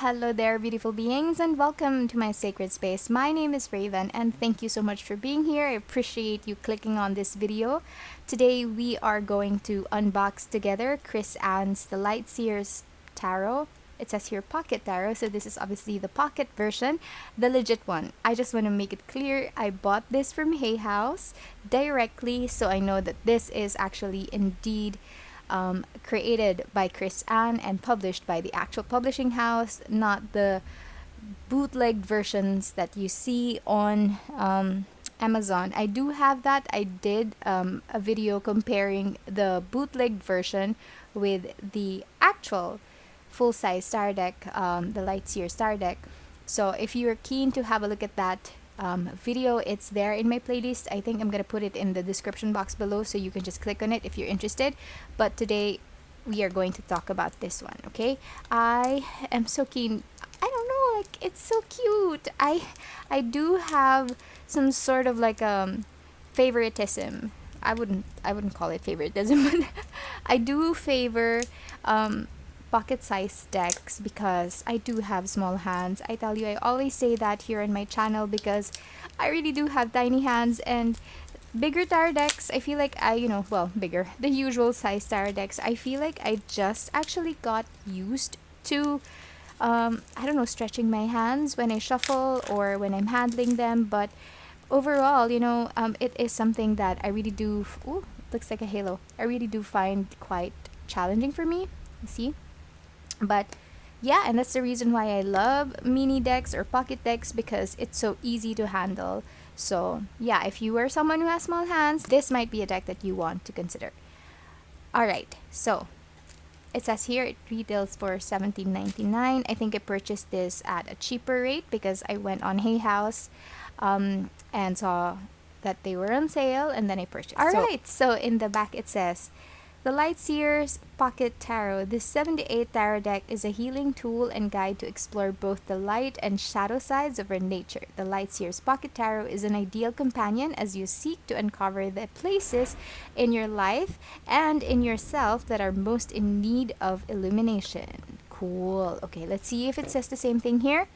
Hello there, beautiful beings, and welcome to my sacred space. My name is Raven, and thank you so much for being here. I appreciate you clicking on this video. Today, we are going to unbox together Chris Ann's The Light Seer's Tarot. It says here Pocket Tarot, so this is obviously the pocket version, the legit one. I just want to make it clear, I bought this from Hay House directly, so I know that this is actually indeed created by Chris Ann and published by the actual publishing house, not the bootlegged versions that you see on Amazon. I do have that. I did a video comparing the bootlegged version with the actual full-size star deck, the Lightseer star deck. So if you're keen to have a look at that video, it's there in my playlist. I think I'm gonna put it in the description box below, so you can just click on it if you're interested. But today we are going to talk about this one. Okay, I am so keen. I don't know, like, it's so cute. I do have some sort of like favoritism. I wouldn't call it favoritism, but I do favor pocket size decks because I do have small hands. I tell you, I always say that here on my channel because I really do have tiny hands, and bigger tarot decks, I feel like bigger, the usual size tarot decks, I feel like I just actually got used to I don't know, stretching my hands when I shuffle or when I'm handling them. But overall, it is something that I really do ooh, looks like a halo. I really do find quite challenging for me. See? But yeah, and that's the reason why I love mini decks or pocket decks, because it's so easy to handle. So yeah, if you are someone who has small hands, this might be a deck that you want to consider. Alright, so it says here it retails for $17.99. I think I purchased this at a cheaper rate because I went on Hay House and saw that they were on sale, and then I purchased. Alright, so in the back it says, the Lightseer's Pocket Tarot. This 78 tarot deck is a healing tool and guide to explore both the light and shadow sides of our nature. The Lightseer's Pocket Tarot is an ideal companion as you seek to uncover the places in your life and in yourself that are most in need of illumination. Cool. Okay, let's see if it says the same thing here.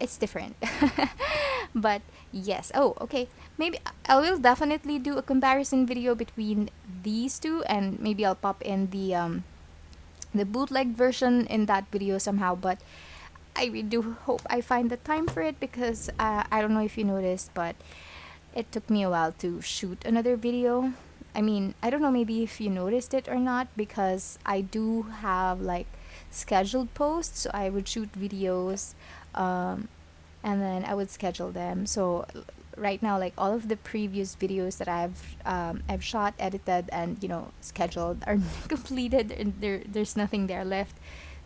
It's different. But yes. Oh, okay. Maybe I will definitely do a comparison video between these two, and maybe I'll pop in the bootleg version in that video somehow. But I really do hope I find the time for it, because I don't know if you noticed, but it took me a while to shoot another video. I mean, I don't know maybe if you noticed it or not, because I do have like scheduled posts, so I would shoot videos and then I would schedule them. So right now, like, all of the previous videos that I've shot, edited, and scheduled are completed, and there's nothing there left.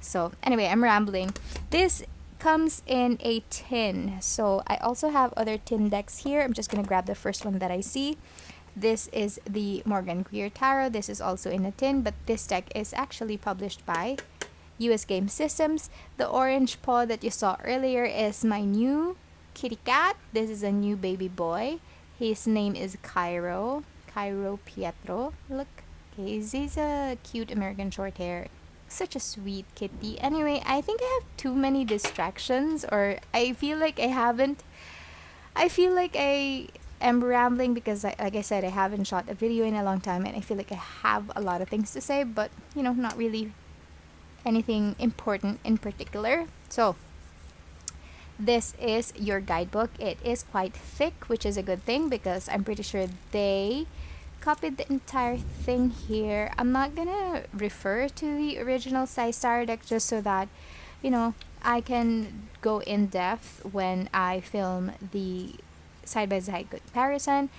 So anyway, I'm rambling. This comes in a tin, so I also have other tin decks here. I'm just gonna grab the first one that I see. This is the Morgan Greer Tarot. This is also in a tin, but this deck is actually published by US Game Systems. The orange paw that you saw earlier is my new kitty cat. This is a new baby boy. His name is Cairo Pietro. Look, okay, he's a cute American short hair. Such a sweet kitty. Anyway, I think I have too many distractions, or I feel like I am rambling because like I said, I haven't shot a video in a long time, and I feel like I have a lot of things to say, but not really anything important in particular. So this is your guidebook. It is quite thick, which is a good thing because I'm pretty sure they copied the entire thing here. I'm not gonna refer to the original size tarot deck, just so that I can go in depth when I film the side-by-side comparison.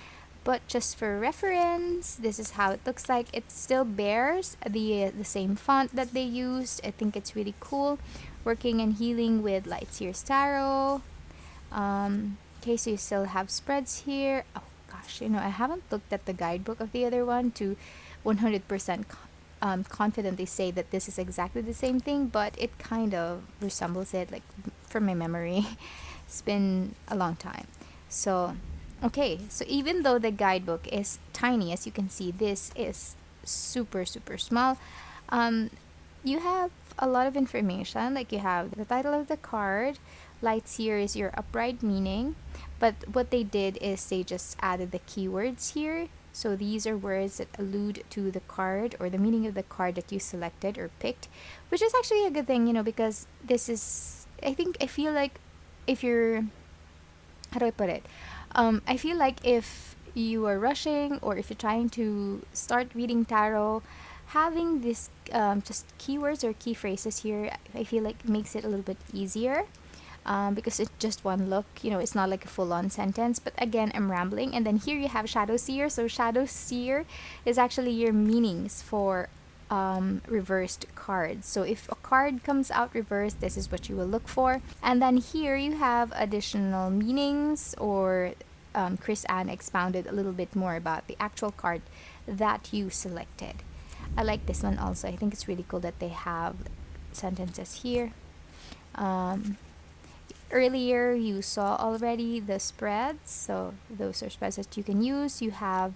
But just for reference, this is how it looks like. It still bears the same font that they used. I think it's really cool. Working and healing with Lightseer's Tarot. Okay, so you still have spreads here. Oh gosh, I haven't looked at the guidebook of the other one to 100% confidently say that this is exactly the same thing, but it kind of resembles it, like, from my memory. It's been a long time. So okay, so even though the guidebook is tiny, as you can see, this is super, super small. you have a lot of information. Like you have the title of the card, lights here is your upright meaning, but what they did is they just added the keywords here. So these are words that allude to the card or the meaning of the card that you selected or picked, which is actually a good thing, you know, because this is, I feel like if you're, how do I put it? I feel like if you are rushing or if you're trying to start reading tarot, having this just keywords or key phrases here, I feel like makes it a little bit easier. Because it's just one look, you know, it's not like a full-on sentence. But again, I'm rambling. And then here you have Shadow Seer. So Shadow Seer is actually your meanings for reversed cards. So if a card comes out reversed, this is what you will look for. And then here you have additional meanings, or Chris Ann expounded a little bit more about the actual card that you selected. I like this one also. I think it's really cool that they have sentences here. Earlier you saw already the spreads, so those are spreads that you can use. You have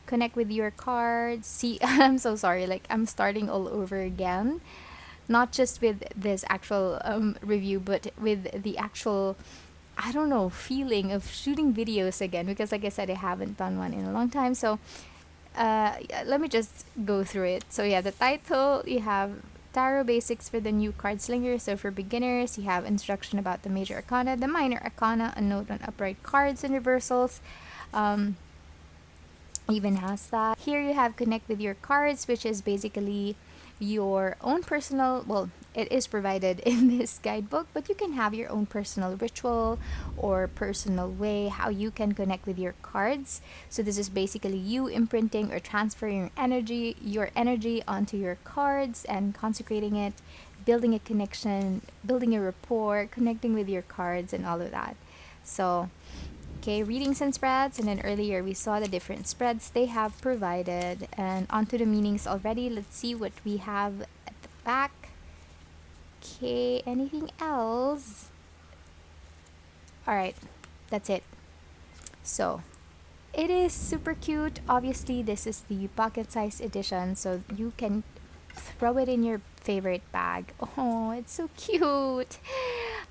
connect with your cards. See, I'm so sorry, like I'm starting all over again, not just with this actual review, but with the actual, I don't know, feeling of shooting videos again, because like I said, I haven't done one in a long time. So let me just go through it. So yeah, the title, you have Tarot Basics for the New Card Slinger. So for beginners, you have instruction about the major arcana, the minor arcana, a note on upright cards and reversals. Even has that. Here you have connect with your cards, which is basically your own personal, well, it is provided in this guidebook, but you can have your own personal ritual or personal way how you can connect with your cards. So this is basically you imprinting or transferring your energy onto your cards and consecrating it, building a connection, building a rapport, connecting with your cards and all of that. So okay, readings and spreads, and then earlier we saw the different spreads they have provided, and onto the meanings already. Let's see what we have at the back. Okay, anything else? Alright, that's it. So it is super cute. Obviously this is the pocket size edition, so you can throw it in your favorite bag. Oh, it's so cute.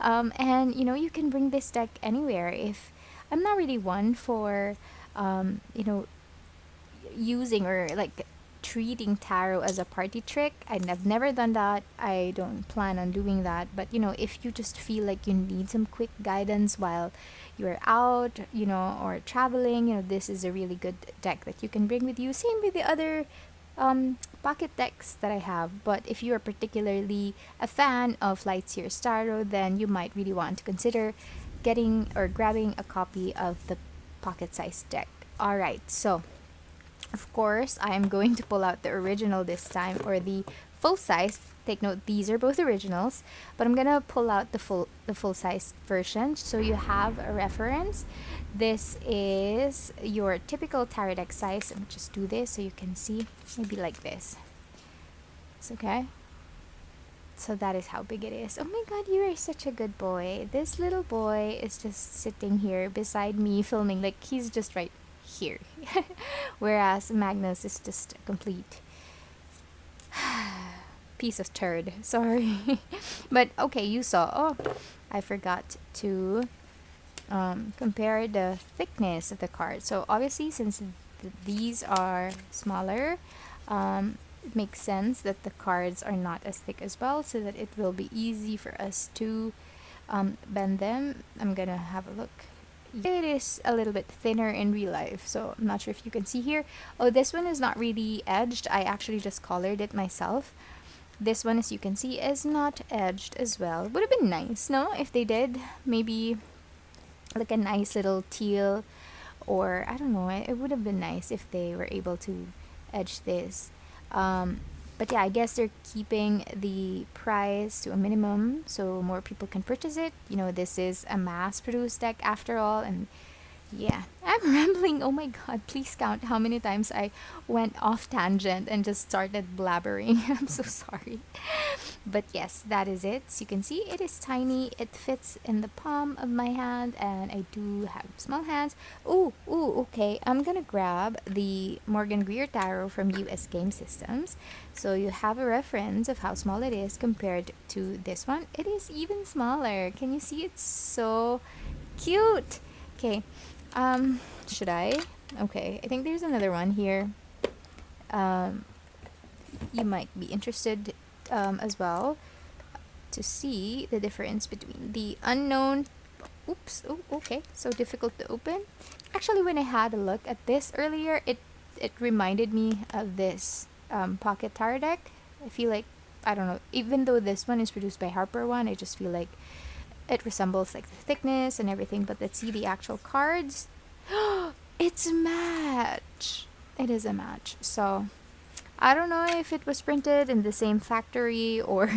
And you know, you can bring this deck anywhere. If I'm not really one for, you know, using or like treating tarot as a party trick. I've never done that. I don't plan on doing that. But, you know, if you just feel like you need some quick guidance while you're out, you know, or traveling, you know, this is a really good deck that you can bring with you. Same with the other pocket decks that I have. But if you are particularly a fan of SEER'S Tarot, then you might really want to consider getting or grabbing a copy of the pocket size deck. Alright, so of course I am going to pull out the original this time, or the full size. Take note, these are both originals, but I'm gonna pull out the full size version so you have a reference. This is your typical tarot deck size. Let me just do this so you can see, maybe like this. It's okay. So that is how big it is. Oh my god, you are such a good boy. This little boy is just sitting here beside me filming, like he's just right here. Whereas Magnus is just a complete piece of turd. Sorry. But okay, you saw. Oh, I forgot to compare the thickness of the card. So obviously, since these are smaller, it makes sense that the cards are not as thick as well, so that it will be easy for us to bend them. I'm gonna have a look. It is a little bit thinner in real life, so I'm not sure if you can see here. Oh, this one is not really edged. I actually just colored it myself. This one, as you can see, is not edged as well. Would have been nice, no? If they did, maybe like a nice little teal, or I don't know, it would have been nice if they were able to edge this. But yeah, I guess they're keeping the price to a minimum so more people can purchase it. You know, this is a mass-produced deck after all, and yeah, I'm rambling. Oh my god, please count how many times I went off tangent and just started blabbering. I'm so sorry. But yes, that is it. So you can see it is tiny. It fits in the palm of my hand, and I do have small hands. Okay. I'm gonna grab the Morgan Greer Tarot from US Game Systems, so you have a reference of how small it is compared to this one. It is even smaller. Can you see? It's so cute. Okay. Should I? Okay. I think there's another one here. You might be interested as well to see the difference between the unknown. Oops. Oh, okay. So difficult to open. Actually, when I had a look at this earlier, it reminded me of this pocket tarot deck. I feel like, I don't know, even though this one is produced by Harper One, I just feel like it resembles like the thickness and everything. But let's see the actual cards. It's a match. It is a match. So I don't know if it was printed in the same factory or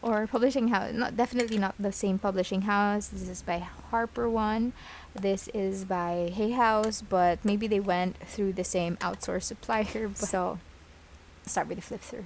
or publishing house. Not definitely not the same publishing house. This is by Harper One. This is by Hay House, but maybe they went through the same outsourced supplier. So start with the flip through.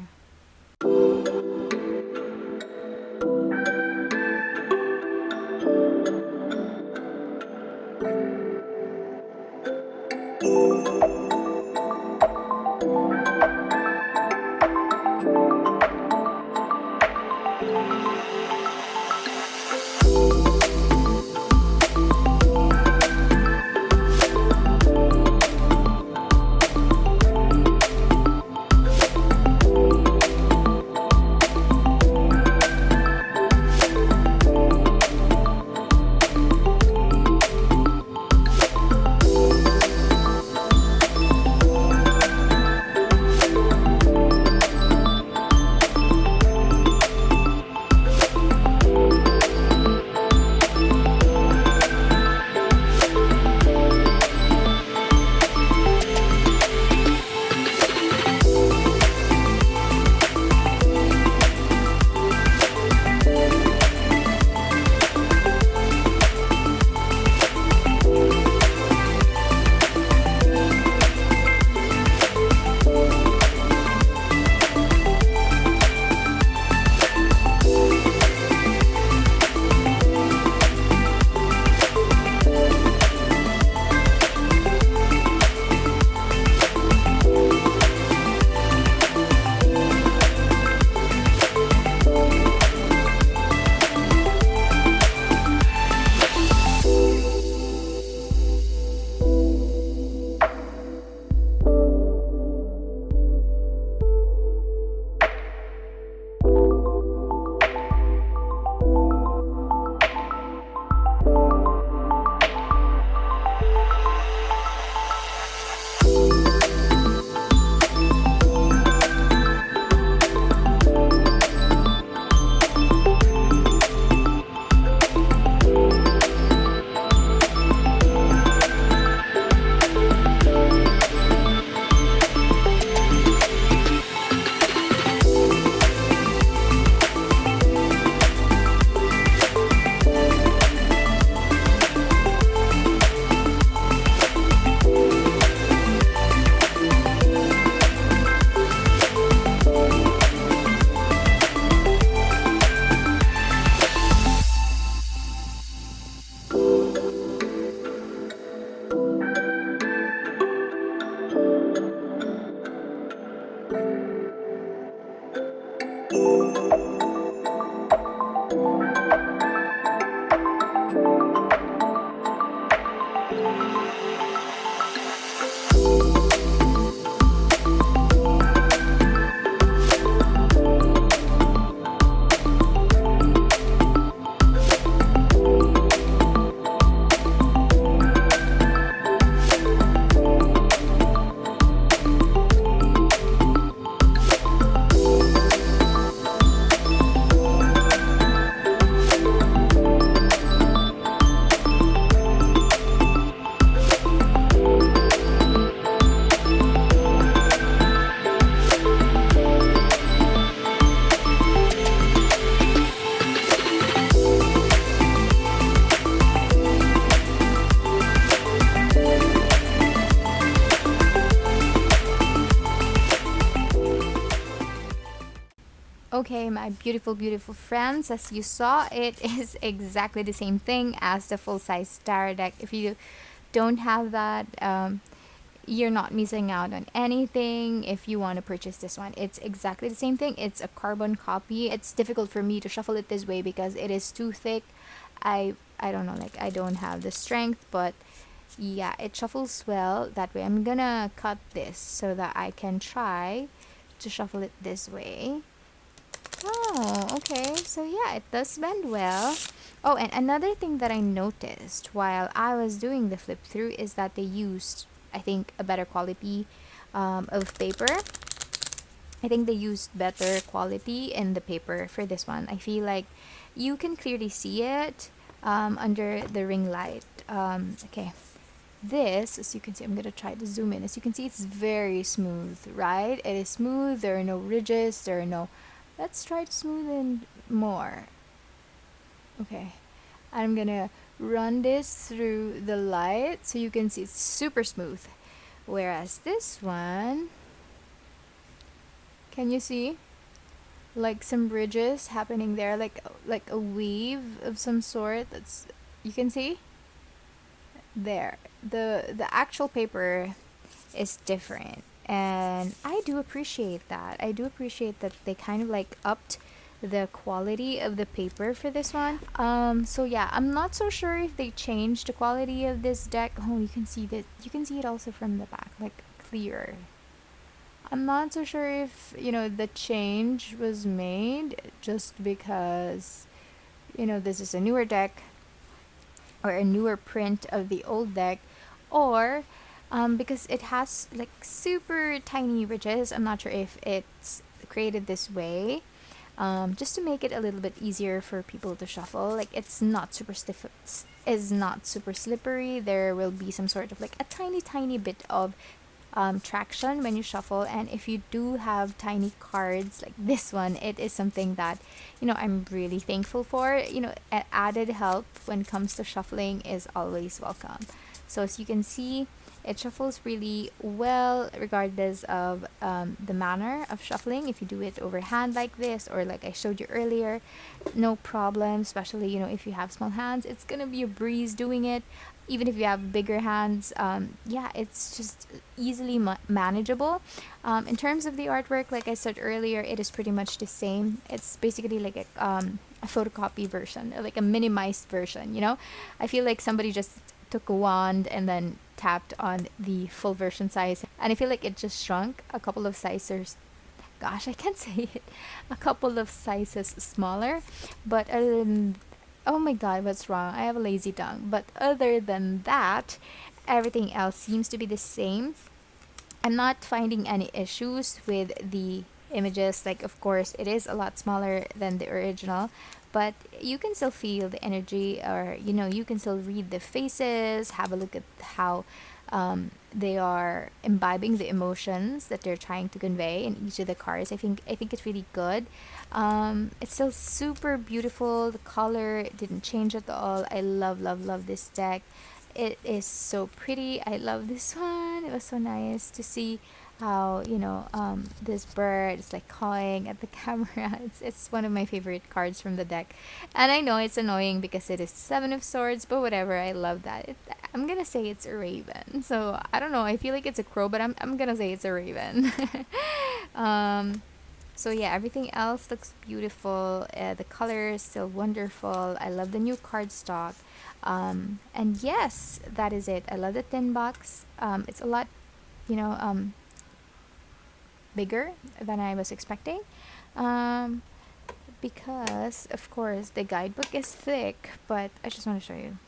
way, my beautiful, beautiful friends. As you saw, it is exactly the same thing as the full-size tarot deck. If you don't have that, you're not missing out on anything if you want to purchase this one. It's exactly the same thing. It's a carbon copy. It's difficult for me to shuffle it this way because it is too thick. I don't know, like I don't have the strength, but yeah, it shuffles well that way. I'm gonna cut this so that I can try to shuffle it this way. Oh, okay. So yeah, it does bend well. Oh, and another thing that I noticed while I was doing the flip through is that they used, I think, a better quality of paper. I think they used better quality in the paper for this one. I feel like you can clearly see it under the ring light. Okay. This, as you can see, I'm gonna try to zoom in. As you can see, it's very smooth, right? It is smooth. There are no ridges. There are no. Let's try to smoothen more. Okay, I'm gonna run this through the light so you can see it's super smooth. Whereas this one, can you see? Like some ridges happening there, like a weave of some sort. That's, you can see there. The actual paper is different, and I do appreciate that. I do appreciate that they kind of like upped the quality of the paper for this one. So yeah, I'm not so sure if they changed the quality of this deck. Oh, you can see that. You can see it also from the back, like clearer. I'm not so sure if, you know, the change was made just because, you know, this is a newer deck or a newer print of the old deck, or because it has like super tiny ridges. I'm not sure if it's created this way just to make it a little bit easier for people to shuffle. Like it's not super stiff, is not super slippery. There will be some sort of like a tiny bit of traction when you shuffle, and if you do have tiny cards like this one, it is something that, you know, I'm really thankful for. You know, added help when it comes to shuffling is always welcome. So as you can see, it shuffles really well regardless of the manner of shuffling. If you do it overhand like this, or like I showed you earlier, no problem, especially, you know, if you have small hands, it's gonna be a breeze doing it. Even if you have bigger hands, yeah, it's just easily manageable. In terms of the artwork, like I said earlier, it is pretty much the same. It's basically like a photocopy version, like a minimized version, you know? I feel like somebody just took a wand and then tapped on the full version size, and I feel like it just shrunk a couple of sizes. Gosh, I can't say it. A couple of sizes smaller, but other than, oh my god, what's wrong? I have a lazy tongue. But other than that, everything else seems to be the same. I'm not finding any issues with the images. Like, of course, it is a lot smaller than the original, but you can still feel the energy, or, you know, you can still read the faces, have a look at how they are imbibing the emotions that they're trying to convey in each of the cards. I think it's really good. It's still super beautiful. The color didn't change at all. I love this deck. It is so pretty. I love this one. It was so nice to see how, you know, this bird is like cawing at the camera. It's one of my favorite cards from the deck, and I know it's annoying because it is Seven of Swords, but whatever. I love that. I'm gonna say it's a raven. So I don't know. I feel like it's a crow, but I'm gonna say it's a raven. So yeah, everything else looks beautiful. The color is still wonderful. I love the new cardstock. And yes, that is it. I love the tin box. It's a lot, you know, bigger than I was expecting. Because, of course, the guidebook is thick, but I just want to show you.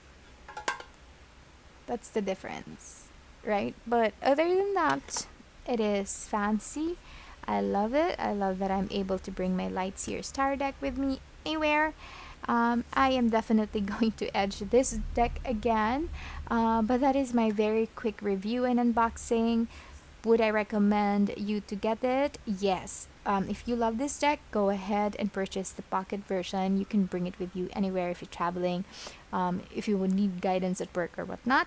That's the difference, right? But other than that, it is fancy. I love it. I love that I'm able to bring my light SEER'S tarot deck with me anywhere. I am definitely going to edge this deck again, but that is my very quick review and unboxing. Would I recommend you to get it? Yes. If you love this deck, go ahead and purchase the pocket version. You can bring it with you anywhere if you're traveling, if you would need guidance at work or whatnot.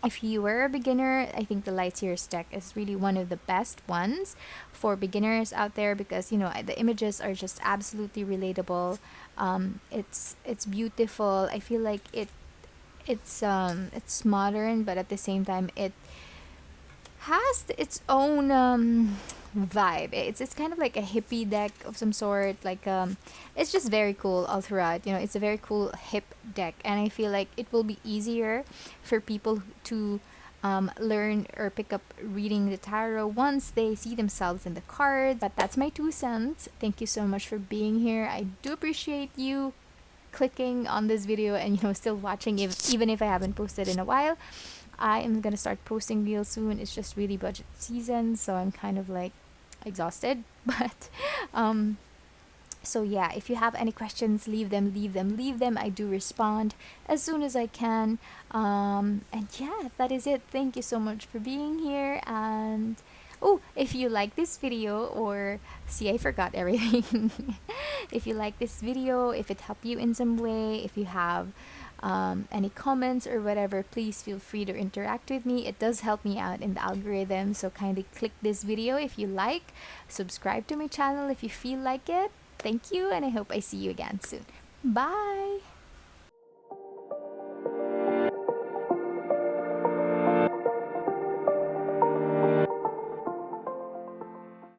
If you were a beginner, I think the SEER'S deck is really one of the best ones for beginners out there, because you know the images are just absolutely relatable. It's beautiful. I feel like it's modern, but at the same time it has its own vibe. It's kind of like a hippie deck of some sort. Like it's just very cool all throughout. You know, it's a very cool hip deck, and I feel like it will be easier for people to learn or pick up reading the tarot once they see themselves in the cards. But that's my 2 cents. Thank you so much for being here. I do appreciate you clicking on this video and still watching, even if I haven't posted in a while. I am gonna start posting real soon. It's just really budget season, so I'm kind of like exhausted. But so yeah, if you have any questions, leave them. I do respond as soon as I can. And yeah, that is it. Thank you so much for being here. And oh, if you like this video, or see, I forgot everything. If you like this video, if it helped you in some way, if you have any comments or whatever, please feel free to interact with me. It does help me out in the algorithm, so kindly click this video if you like, subscribe to my channel if you feel like it. Thank you, and I hope I see you again soon. Bye.